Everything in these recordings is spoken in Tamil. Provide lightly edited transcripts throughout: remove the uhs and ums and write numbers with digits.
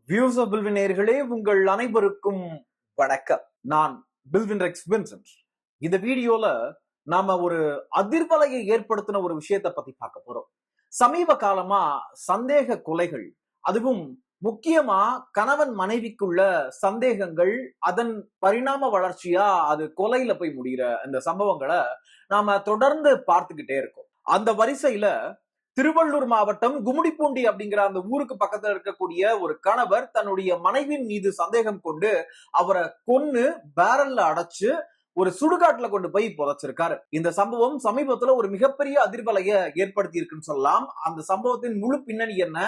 வியூஸ் ஆஃப் பில்வின் நேயர்களே, உங்கள் அனைவருக்கும் வணக்கம். நான் பில்வின் ரெக்ஸ் வின்சென்ட். இந்த வீடியோல நாம ஒரு அதிர்வலையை ஏற்படுத்தின ஒரு விஷயத்தை பத்தி பார்க்க போறோம். சமீப காலமா சந்தேக கொலைகள், அதுவும் முக்கியமா கணவன் மனைவிக்குள்ள சந்தேகங்கள், அதன் பரிணாம வளர்ச்சியா அது கொலையில போய் முடிகிற இந்த சம்பவங்களை நாம தொடர்ந்து பார்த்துக்கிட்டே இருக்கோம். அந்த வரிசையில திருவள்ளூர் மாவட்டம் கும்மிடிப்பூண்டி அப்படிங்கிற அந்த ஊருக்கு பக்கத்துல இருக்கக்கூடிய ஒரு கணவர் தன்னுடைய மனைவியின் மீது சந்தேகம் கொண்டு அவரை கொன்னு பேரல்ல அடைச்சு ஒரு சுடுகாட்டுல கொண்டு போய் புதைச்சிருக்காரு. இந்த சம்பவம் சமீபத்துல ஒரு மிகப்பெரிய அதிர்வலைய ஏற்படுத்தி இருக்குன்னு சொல்லலாம். அந்த சம்பவத்தின் முழு பின்னணி என்ன,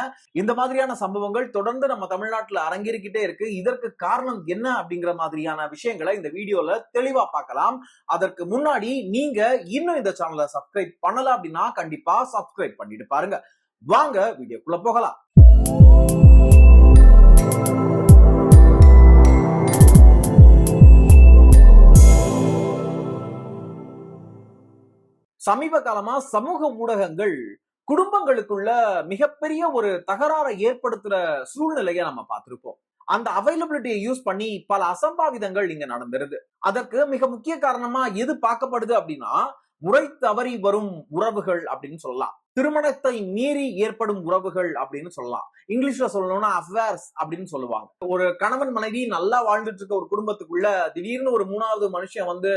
இந்த மாதிரியான சம்பவங்கள் தொடர்ந்து நம்ம தமிழ்நாட்டுல அரங்கேறிக்கிட்டே இருக்கு. இதற்கு காரணம் என்ன அப்படிங்கிற மாதிரியான விஷயங்களை இந்த வீடியோல தெளிவா பார்க்கலாம். அதற்கு முன்னாடி நீங்க இன்னும் இந்த சேனலை சப்ஸ்கிரைப் பண்ணல அப்படின்னா கண்டிப்பா சப்ஸ்கிரைப் பண்ணிட்டு பாருங்க. வாங்க வீடியோக்குள்ள போகலாம். சமீப காலமா சமூக ஊடகங்கள் குடும்பங்களுக்குள்ள மிகப்பெரிய ஒரு தகராறை ஏற்படுத்துற சூழ்நிலையை நம்ம பார்த்திருப்போம். அந்த அவைலபிலிட்டியை யூஸ் பண்ணி பல அசம்பாவிதங்கள் இங்க நடந்துருது. அதற்கு மிக முக்கிய காரணமா எது பார்க்கப்படுது அப்படின்னா, முறை தவறி வரும் உறவுகள் அப்படின்னு சொல்லலாம். திருமணத்தை மீறி ஏற்படும் உறவுகள் அப்படின்னு சொல்லலாம். இங்கிலீஷ்ல சொல்லணும்னா அஃபேர்ஸ் அப்படின்னு சொல்லுவாங்க. ஒரு கணவன் மனைவி நல்லா வாழ்ந்துட்டு இருக்க ஒரு குடும்பத்துக்குள்ள திடீர்னு ஒரு மூணாவது மனுஷன் வந்து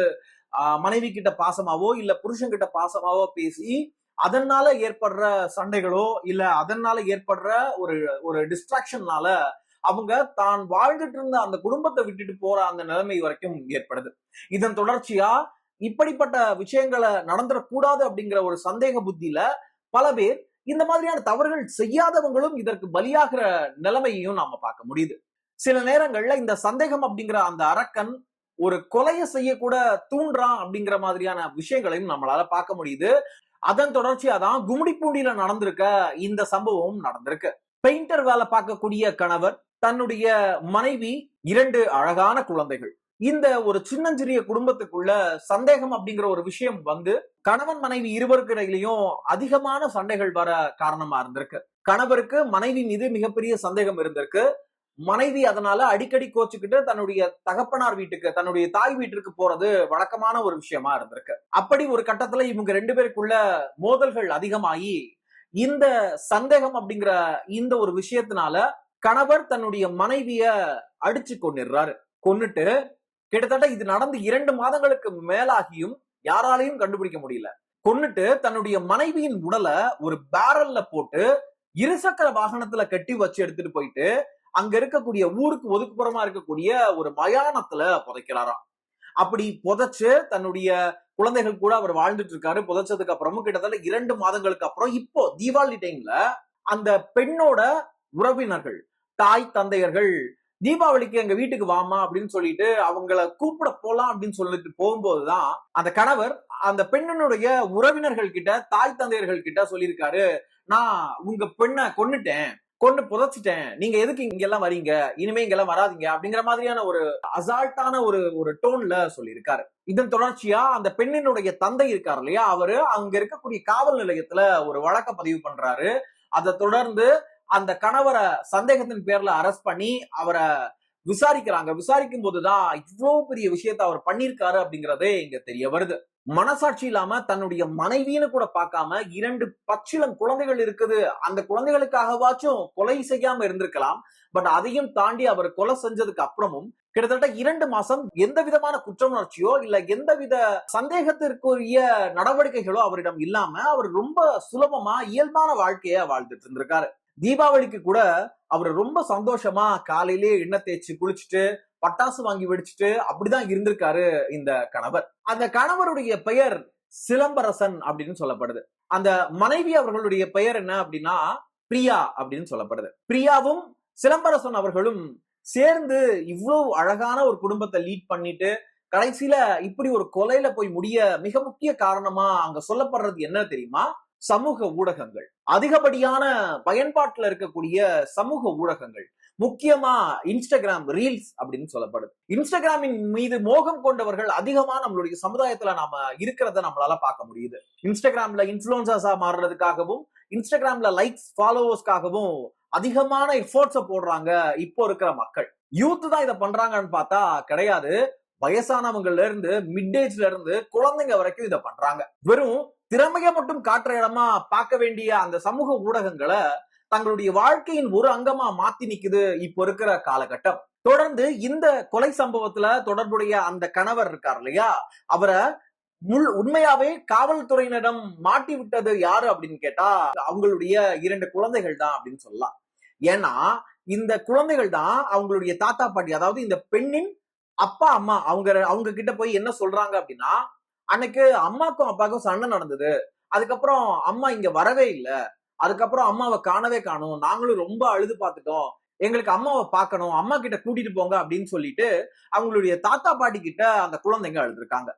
மனைவி கிட்ட பாசமாவோ இல்ல புருஷன் கிட்ட பாசமாவோ பேசி அதனால ஏற்படுற சண்டைகளோ இல்ல அதனால ஏற்படுற ஒரு ஒரு டிஸ்ட்ராக்ஷன்னால அவங்க தான் வாழ்ந்துட்டு இருந்த அந்த குடும்பத்தை விட்டுட்டு போற அந்த நிலைமை வரைக்கும் ஏற்படுது. இதன் தொடர்ச்சியா இப்படிப்பட்ட விஷயங்களை நடந்துடக்கூடாது அப்படிங்கிற ஒரு சந்தேக புத்தியில பல பேர் இந்த மாதிரியான தவறுகள் செய்யாதவங்களும் இதற்கு பலியாகிற நிலைமையையும் நாம பார்க்க முடியுது. சில நேரங்கள்ல இந்த சந்தேகம் அப்படிங்கிற அந்த அரக்கன் ஒரு கொலையை செய்யக்கூட தூண்டுறான் அப்படிங்கிற மாதிரியான விஷயங்களையும் நம்மளால பார்க்க முடியுது. அதன் தொடர்ச்சியா தான் கும்மிடிப்பூண்டியில நடந்திருக்க இந்த சம்பவம் நடந்திருக்கு. பெயிண்டர் வேலை பார்க்கக்கூடிய கணவர், தன்னுடைய மனைவி, 2 அழகான குழந்தைகள், இந்த ஒரு சின்னஞ்சிறிய குடும்பத்துக்குள்ள சந்தேகம் அப்படிங்கிற ஒரு விஷயம் வந்து கணவன் மனைவி இருவருக்கு இடையிலையும் அதிகமான சண்டைகள் வர காரணமா இருந்திருக்கு. கணவருக்கு மனைவி மீது மிகப்பெரிய சந்தேகம் இருந்திருக்கு. மனைவி அதனால அடிக்கடி கோச்சுக்கிட்டு தன்னுடைய தகப்பனார் வீட்டுக்கு, தன்னுடைய தாய் வீட்டிற்கு போறது வழக்கமான ஒரு விஷயமா இருந்திருக்கு. அப்படி ஒரு கட்டத்துல இவங்க 2 பேருக்குள்ள மோதல்கள் அதிகமாகி இந்த சந்தேகம் அப்படிங்கிற இந்த ஒரு விஷயத்தினால கணவர் தன்னுடைய மனைவிய அடிச்சு கொன்னிடுறாரு. கொன்னுட்டு கிட்டத்தட்ட இது நடந்து 2 மாதங்களுக்கு மேலாகியும் யாராலையும் கண்டுபிடிக்க முடியல. கொன்னுட்டு தன்னுடைய மனைவியின் உடலை ஒரு பேரல்ல போட்டு இருசக்கர வாகனத்துல கட்டி வச்சு எடுத்துட்டு போயிட்டு அங்க இருக்கக்கூடிய ஊருக்கு ஒதுக்குப்புறமா இருக்கக்கூடிய ஒரு மயானத்துல புதைக்கிறாராம். அப்படி புதைச்சு தன்னுடைய குழந்தைகள் கூட அவர் வாழ்ந்துட்டு இருக்காரு. புதைச்சதுக்கு அப்புறமும் கிட்டத்தட்ட 2 மாதங்களுக்கு அப்புறம் இப்போ தீபாவளி டைம்ல அந்த பெண்ணோட உறவினர்கள், தாய் தந்தையர்கள் தீபாவளிக்கு எங்க வீட்டுக்கு வாமா அப்படின்னு சொல்லிட்டு அவங்கள கூப்பிட போலாம் அப்படின்னு சொல்லிட்டு போகும்போதுதான் அந்த கணவர் அந்த பெண்ணினுடைய உறவினர்கள் கிட்ட, தாய் தந்தையர்கள் கிட்ட சொல்லியிருக்காரு, நான் உங்க பெண்ணை கொன்னுட்டேன், கொண்டு புதைச்சிட்டேன், நீங்க எதுக்கு இங்க எல்லாம் வரீங்க, இனிமே இங்க எல்லாம் வராதிங்க அப்படிங்கிற மாதிரியான ஒரு அசால்ட்டான ஒரு டோன்ல சொல்லியிருக்காரு. இதன் தொடர்ச்சியா அந்த பெண்ணினுடைய தந்தை இருக்காரு இல்லையா, அவரு அங்க இருக்கக்கூடிய காவல் நிலையத்துல ஒரு வழக்க பதிவு பண்றாரு. அதை தொடர்ந்து அந்த கணவரை சந்தேகத்தின் பேர்ல அரெஸ்ட் பண்ணி அவரை விசாரிக்கிறாங்க. விசாரிக்கும் போதுதான் இவ்வளவு பெரிய விஷயத்தை அவர் பண்ணிருக்காரு அப்படிங்கறதே இங்க தெரிய வருது. மனசாட்சி இல்லாம தன்னுடைய மனைவின்னு கூட பார்க்காம 2 பச்சிளம் குழந்தைகள் இருக்குது, அந்த குழந்தைகளுக்காகவாச்சும் கொலை செய்யாம இருந்திருக்கலாம். பட் அதையும் தாண்டி அவர் கொலை செஞ்சதுக்கு அப்புறமும் கிட்டத்தட்ட 2 மாசம் எந்த விதமான குற்றமுணர்ச்சியோ இல்ல எந்தவித சந்தேகத்திற்குரிய நடவடிக்கைகளோ அவரிடம் இல்லாம அவர் ரொம்ப சுலபமா இயல்பான வாழ்க்கைய வாழ்ந்துட்டு இருந்திருக்காரு. தீபாவளிக்கு கூட அவர் ரொம்ப சந்தோஷமா காலையிலேயே எண்ணெய் தேய்ச்சி குளிச்சுட்டு பட்டாசு வாங்கி வெடிச்சுட்டு அப்படிதான் இருந்திருக்காரு இந்த கணவர். அந்த கணவருடைய பெயர் சிலம்பரசன் அப்படின்னு சொல்லப்படுது. அந்த மனைவி அவர்களுடைய பெயர் என்ன அப்படின்னா பிரியா அப்படின்னு சொல்லப்படுது. பிரியாவும் சிலம்பரசன் அவர்களும் சேர்ந்து இவ்வளவு அழகான ஒரு குடும்பத்தை லீட் பண்ணிட்டு கடைசியில இப்படி ஒரு கொலையில போய் முடிய மிக முக்கிய காரணமா அங்க சொல்லப்படுறது என்ன தெரியுமா? சமூக ஊடகங்கள். அதிகப்படியான பயன்பாட்டுல இருக்கக்கூடிய சமூக ஊடகங்கள், முக்கியமா இன்ஸ்டாகிராம் ரீல்ஸ் அப்படின்னு சொல்லப்படுது. இன்ஸ்டாகிராமின் மீது மோகம் கொண்டவர்கள் அதிகமா நம்மளுடைய சமுதாயத்துல நாம இருக்கிறத நம்மளால பார்க்க முடியுது. இன்ஸ்டாகிராம்ல இன்ஃபுளுசர்ஸா மாறுறதுக்காகவும் இன்ஸ்டாகிராம்ல லைக்ஸ் ஃபாலோவர்ஸ்க்காகவும் அதிகமான எஃபோர்ட்ஸ போடுறாங்க இப்போ இருக்கிற மக்கள். யூத் தான் இதை பண்றாங்கன்னு பார்த்தா கிடையாது. வயசானவங்கல இருந்து மிட் ஏஜ்ல இருந்து குழந்தைங்க வரைக்கும் இதை பண்றாங்க. வெறும் திறமைய மட்டும் காட்டுற இடமா பார்க்க வேண்டிய அந்த சமூக ஊடகங்களை தங்களுடைய வாழ்க்கையின் ஒரு அங்கமா மாத்தி நிக்குது இப்போ இருக்கிற காலகட்டம். தொடர்ந்து இந்த கொலை சம்பவத்துல தொடர்புடைய அந்த கணவர் இருக்கார் இல்லையா, அவரை உண்மையாவே காவல்துறையினரிடம் மாட்டி விட்டது யாரு அப்படின்னு கேட்டா அவங்களுடைய 2 குழந்தைகள் தான் அப்படின்னு சொல்லலாம். ஏன்னா இந்த குழந்தைகள் தான் அவங்களுடைய தாத்தா பாட்டி, அதாவது இந்த பெண்ணின் அப்பா அம்மா அவங்க கிட்ட போய் என்ன சொல்றாங்க அப்படின்னா, அன்னைக்கு அம்மாக்கும் அப்பாவுக்கும் சண்டை நடந்தது, அதுக்கப்புறம் அம்மா இங்க வரவே இல்லை, அதுக்கப்புறம் அம்மாவை காணவே காணும், நாங்களும் ரொம்ப அழுது பார்த்துட்டோம், எங்களுக்கு அம்மாவை பார்க்கணும், அம்மா கிட்ட கூட்டிட்டு போங்க அப்படின்னு சொல்லிட்டு அவங்களுடைய தாத்தா பாட்டி கிட்ட அந்த குழந்தைங்க அழுதுருக்காங்க.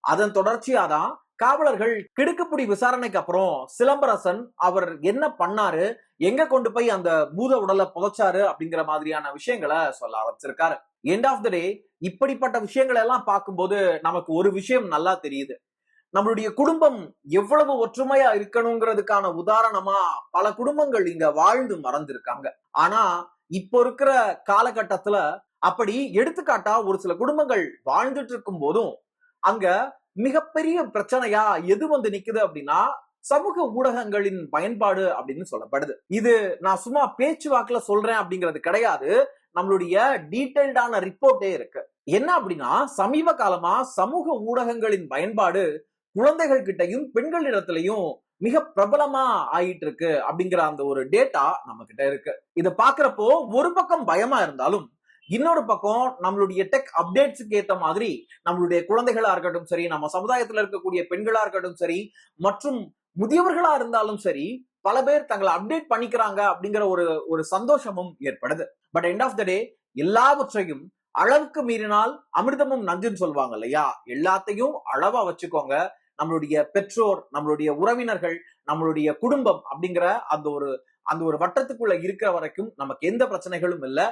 அதன் தொடர்ச்சியாதான் காவலர்கள் கிடுக்குப்பிடி விசாரணைக்கு அப்புறம் சிலம்பரசன் அவர் என்ன பண்ணாரு, எங்க கொண்டு போய் அந்த பூத உடலை புதைச்சாரு அப்படிங்கிற மாதிரியான விஷயங்களை சொல்ல ஆரம்பிச்சிருக்காரு. எண்ட் ஆஃப் த டே இப்படிப்பட்ட விஷயங்களை எல்லாம் பார்க்கும்போது நமக்கு ஒரு விஷயம் நல்லா தெரியுது. நம்மளுடைய குடும்பம் எவ்வளவு ஒற்றுமையா இருக்கணுங்கிறதுக்கான உதாரணமா பல குடும்பங்கள் இங்க வாழ்ந்து மறந்திருக்காங்க. ஆனா இப்போ இருக்கிற காலகட்டத்துல அப்படி எடுத்துக்காட்டா ஒரு சில குடும்பங்கள் வாழ்ந்துட்டு இருக்கும் போதும் அங்க மிகப்பெரிய பிரச்சனையா எது வந்து நிக்குது அப்படின்னா சமூக ஊடகங்களின் பயன்பாடு அப்படின்னு சொல்லப்படுது. இது நான் சும்மா பேச்சுவாக்குல சொல்றேன் அப்படிங்கிறது கிடையாது, நம்மளுடைய டீடைல்டான ரிப்போர்ட்டே இருக்கு. என்ன அப்படின்னா சமீப காலமா சமூக ஊடகங்களின் பயன்பாடு குழந்தைகள் கிட்டையும் பெண்களிடத்திலையும் மிக பிரபலமா ஆயிட்டு இருக்கு அப்படிங்கிற அந்த ஒரு டேட்டா நம்ம கிட்ட இருக்கு. இதை பாக்குறப்போ ஒரு பக்கம் பயமா இருந்தாலும் இன்னொரு பக்கம் நம்மளுடைய டெக் அப்டேட்ஸுக்கு ஏத்த மாதிரி நம்மளுடைய குழந்தைகளா இருக்கட்டும் சரி, நம்ம சமுதாயத்துல இருக்கக்கூடிய பெண்களா இருக்கட்டும் சரி, மற்றும் முதியவர்களா இருந்தாலும் சரி, பல பேர் தங்களை அப்டேட் பண்ணிக்கிறாங்க அப்படிங்கிற ஒரு சந்தோஷமும் ஏற்படுது. பட் எண்ட் ஆஃப் த டே எல்லாவற்றையும் அளவுக்கு மீறினால் அமிர்தமும் நஞ்சுன்னு சொல்லுவாங்க இல்லையா, எல்லாத்தையும் அளவா வச்சுக்கோங்க. நம்மளுடைய பெற்றோர், நம்மளுடைய உறவினர்கள், நம்மளுடைய குடும்பம் அப்படிங்கிற அந்த ஒரு வட்டத்துக்குள்ள இருக்கிற வரைக்கும் நமக்கு எந்த பிரச்சனைகளும் இல்லை.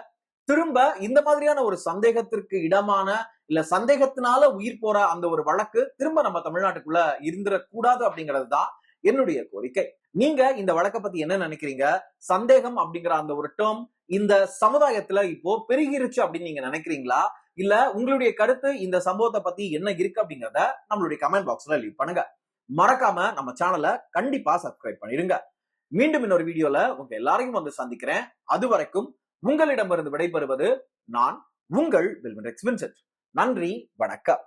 திரும்ப இந்த மாதிரியான ஒரு சந்தேகத்திற்கு இடமான இல்ல சந்தேகத்தினால உயிர் போற அந்த ஒரு வழக்கு திரும்ப நம்ம தமிழ்நாட்டுக்குள்ள இருந்துடக்கூடாது அப்படிங்கிறது தான் என்னுடைய கோரிக்கை. நீங்க இந்த வழக்கை பத்தி என்ன நினைக்கிறீங்க? சந்தேகம் அப்படிங்கிற அந்த ஒரு டேர்ம் இந்த சமுதாயத்துல இப்போ பெருகிருச்சு அப்படின்னு நீங்க நினைக்கிறீங்களா? இல்ல உங்களுடைய கருத்து இந்த சம்பவத்தை பத்தி என்ன இருக்கு அப்படிங்கறத நம்மளுடைய கமெண்ட் பாக்ஸ்ல லீவ் பண்ணுங்க. மறக்காம நம்ம சேனலை கண்டிப்பா சப்ஸ்கிரைப் பண்ணிருங்க. மீண்டும் இன்னொரு வீடியோல உங்க எல்லாரையும் வந்து சந்திக்கிறேன். அது வரைக்கும் உங்களிடமிருந்து விடைபெறுவது நான் உங்கள் வில்வின் ரெக்ஸ் வின்சென்ட். நன்றி, வணக்கம்.